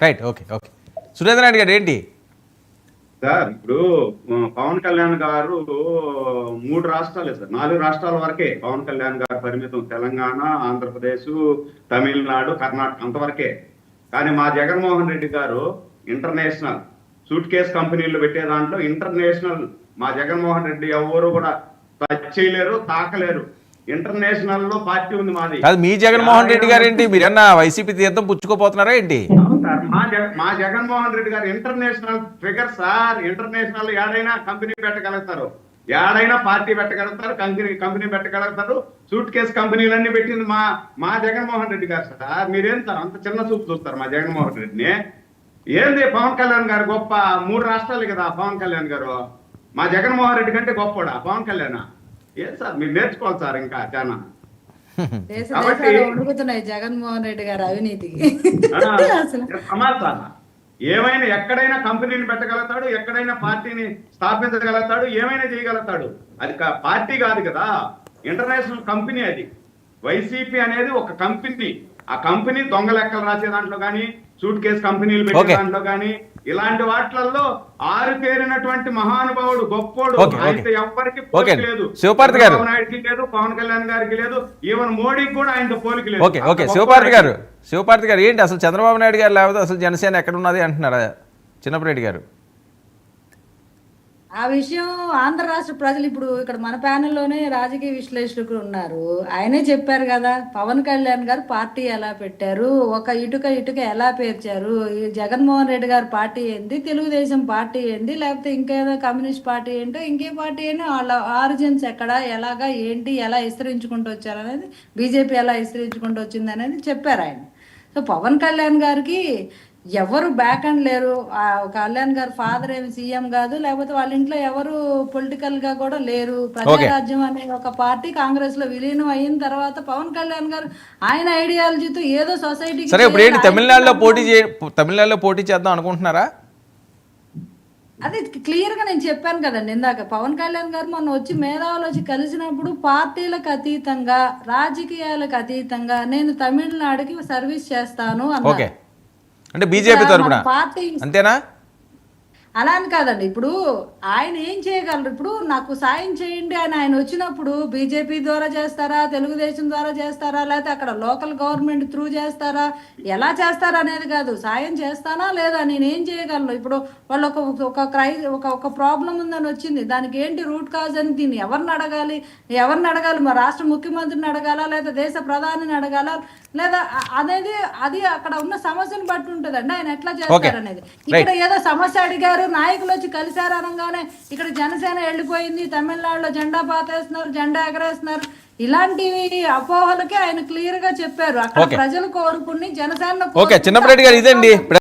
Right. Okay okay. Surendra Naidu గారు ఏంటి sir ఇప్పుడు పవన్ కళ్యాణ్ గారు 3 రాష్ట్రాలే సార్, 4 రాష్ట్రాల వరకే పవన్ కళ్యాణ్ గారు పరిమితం. తెలంగాణ, ఆంధ్రప్రదేశ్, తమిళనాడు, కర్ణాటక అంతవరకే. కానీ మా జగన్మోహన్ రెడ్డి గారు ఇంటర్నేషనల్ సూట్ కేస్ కంపెనీలు పెట్టే దాంట్లో ఇంటర్నేషనల్ మా జగన్మోహన్ రెడ్డి ఎవరు కూడా టచ్ చేయలేరు, తాకలేరు. ఇంటర్నేషనల్ లో పార్టీ ఉంది మాది. అది మీ జగన్మోహన్ రెడ్డి గారు ఏంటి? మీరన్నా వైసీపీ తీర్థం పుచ్చుకోపోతున్నారా ఏంటి? మా జగన్మోహన్ రెడ్డి గారు ఇంటర్నేషనల్ ఫిగర్ సార్. ఇంటర్నేషనల్ ఏడైనా కంపెనీ పెట్టగలుగుతారు, ఏడైనా పార్టీ పెట్టగలుగుతారు, కంపెనీ పెట్టగలుగుతారు. సూట్ కేసు కంపెనీలన్నీ పెట్టింది మా జగన్మోహన్ రెడ్డి గారు సార్. మీరేం సార్ అంత చిన్న చూపు చూస్తారు మా జగన్మోహన్ రెడ్డిని? ఏంది పవన్ కళ్యాణ్ గారు గొప్ప? 3 రాష్ట్రాలు కదా పవన్ కళ్యాణ్ గారు. మా జగన్మోహన్ రెడ్డి కంటే గొప్పడా పవన్ కళ్యాణ్? ఏం సార్ మీరు నేర్చుకోవాలి సార్ ఇంకా చాలా. ఉడుకుతున్నాయి జగన్మోహన్ రెడ్డి గారు అవినీతికి. సమాచారం ఏమైనా ఎక్కడైనా కంపెనీని పెట్టగలుగుతాడు, ఎక్కడైనా పార్టీని స్థాపించగలుగుతాడు, ఏమైనా చేయగలుగుతాడు. అది పార్టీ కాదు కదా, ఇంటర్నేషనల్ కంపెనీ. అది వైసీపీ అనేది ఒక కంపెనీ. ఆ కంపెనీ దొంగ లెక్కలు రాసే దాంట్లో కానీ, సూట్ కేసు కంపెనీలు పెట్టే దాంట్లో కానీ, ఇలాంటి వాటిల్లో ఆరుతేరినటువంటి మహానుభావుడు, గొప్పోడు. అయితే ఎవరికి పోలిక లేదు. చంద్రబాబు నాయుడుకి లేదు, పవన్ కళ్యాణ్ గారికి లేదు, ఈవెన్ మోడీకి కూడా ఆయనతో పోలిక లేదు. Okay okay. శివపార్తి గారు ఏంటి అసలు చంద్రబాబు నాయుడు గారు లేకపోతే అసలు జనసేన ఎక్కడ ఉన్నది అంటున్నారా చిన్నపరెడ్డి గారు? ఆ విషయం ఆంధ్ర రాష్ట్ర ప్రజలు ఇప్పుడు ఇక్కడ మన ప్యానెల్లోనే రాజకీయ విశ్లేషకులు ఉన్నారు. ఆయనే చెప్పారు కదా, పవన్ కళ్యాణ్ గారు పార్టీ ఎలా పెట్టారు, ఒక ఇటుక ఎలా పేర్చారు, ఈ జగన్మోహన్ రెడ్డి గారు పార్టీ ఏంది, తెలుగుదేశం పార్టీ ఏంది, లేకపోతే ఇంకేదో కమ్యూనిస్ట్ పార్టీ ఏంటో ఇంకే పార్టీ ఏంటో, వాళ్ళ ఆరిజిన్స్ ఎక్కడ, ఎలాగా, ఏంటి, ఎలా విస్తరించుకుంటూ వచ్చారు అనేది, బీజేపీ ఎలా విస్తరించుకుంటూ వచ్చింది అనేది చెప్పారు ఆయన. సో పవన్ కళ్యాణ్ గారికి ఎవరు బ్యాక్ అండ్ లేరు. కళ్యాణ్ గారు ఫాదర్ ఏమి సీఎం కాదు, లేకపోతే వాళ్ళ ఇంట్లో ఎవరు పొలిటికల్ గా కూడా లేరు. ప్రజారాజ్యం అనే ఒక పార్టీ కాంగ్రెస్ లో విలీనం అయిన తర్వాత పవన్ కళ్యాణ్ గారు ఆయన ఐడియాలజీతో ఏదో సొసైటీ. సరే, ఇప్పుడు ఏంటి తమిళనాడులో పోటీ చేద్దాం అనుకుంటున్నారా? అది క్లియర్ గా నేను చెప్పాను కదండి ఇందాక. పవన్ కళ్యాణ్ గారు మొన్న వచ్చి మేధావులు వచ్చి కలిసినప్పుడు పార్టీలకు అతీతంగా, రాజకీయాలకు అతీతంగా నేను తమిళనాడుకి సర్వీస్ చేస్తాను అన్నారు. అంటే బీజేపీ తరపున అంతేనా? అలా అని కాదండి. ఇప్పుడు ఆయన ఏం చేయగలరు? ఇప్పుడు నాకు సాయం చేయండి అని ఆయన వచ్చినప్పుడు బీజేపీ ద్వారా చేస్తారా, తెలుగుదేశం ద్వారా చేస్తారా, లేకపోతే అక్కడ లోకల్ గవర్నమెంట్ త్రూ చేస్తారా, ఎలా చేస్తారా అనేది కాదు. సాయం చేస్తానా లేదా, నేనేం చేయగలను? ఇప్పుడు వాళ్ళు ఒక ప్రాబ్లం ఉందని వచ్చింది, దానికి ఏంటి రూట్ కాజ్ అని, దీన్ని ఎవరిని అడగాలి? మా రాష్ట్ర ముఖ్యమంత్రిని అడగాలా, లేదా దేశ ప్రధానిని అడగాలా, లేదా అనేది అది అక్కడ ఉన్న సమస్యను బట్టి ఉంటుందండి ఆయన ఎట్లా చేస్తారు అనేది. ఇక్కడ ఏదో సమస్య అడిగారు, నాయకులు వచ్చి కలిశారు అనగానే ఇక్కడ జనసేన వెళ్ళిపోయింది, తమిళనాడులో జెండా పాతేస్తున్నారు, జెండా ఎగరేస్తున్నారు, ఇలాంటివి అపోహలకి ఆయన క్లియర్ గా చెప్పారు. అక్కడ ప్రజలు కోరుకుని జనసేన. చిన్నపరెడ్డి గారు ఇదండి.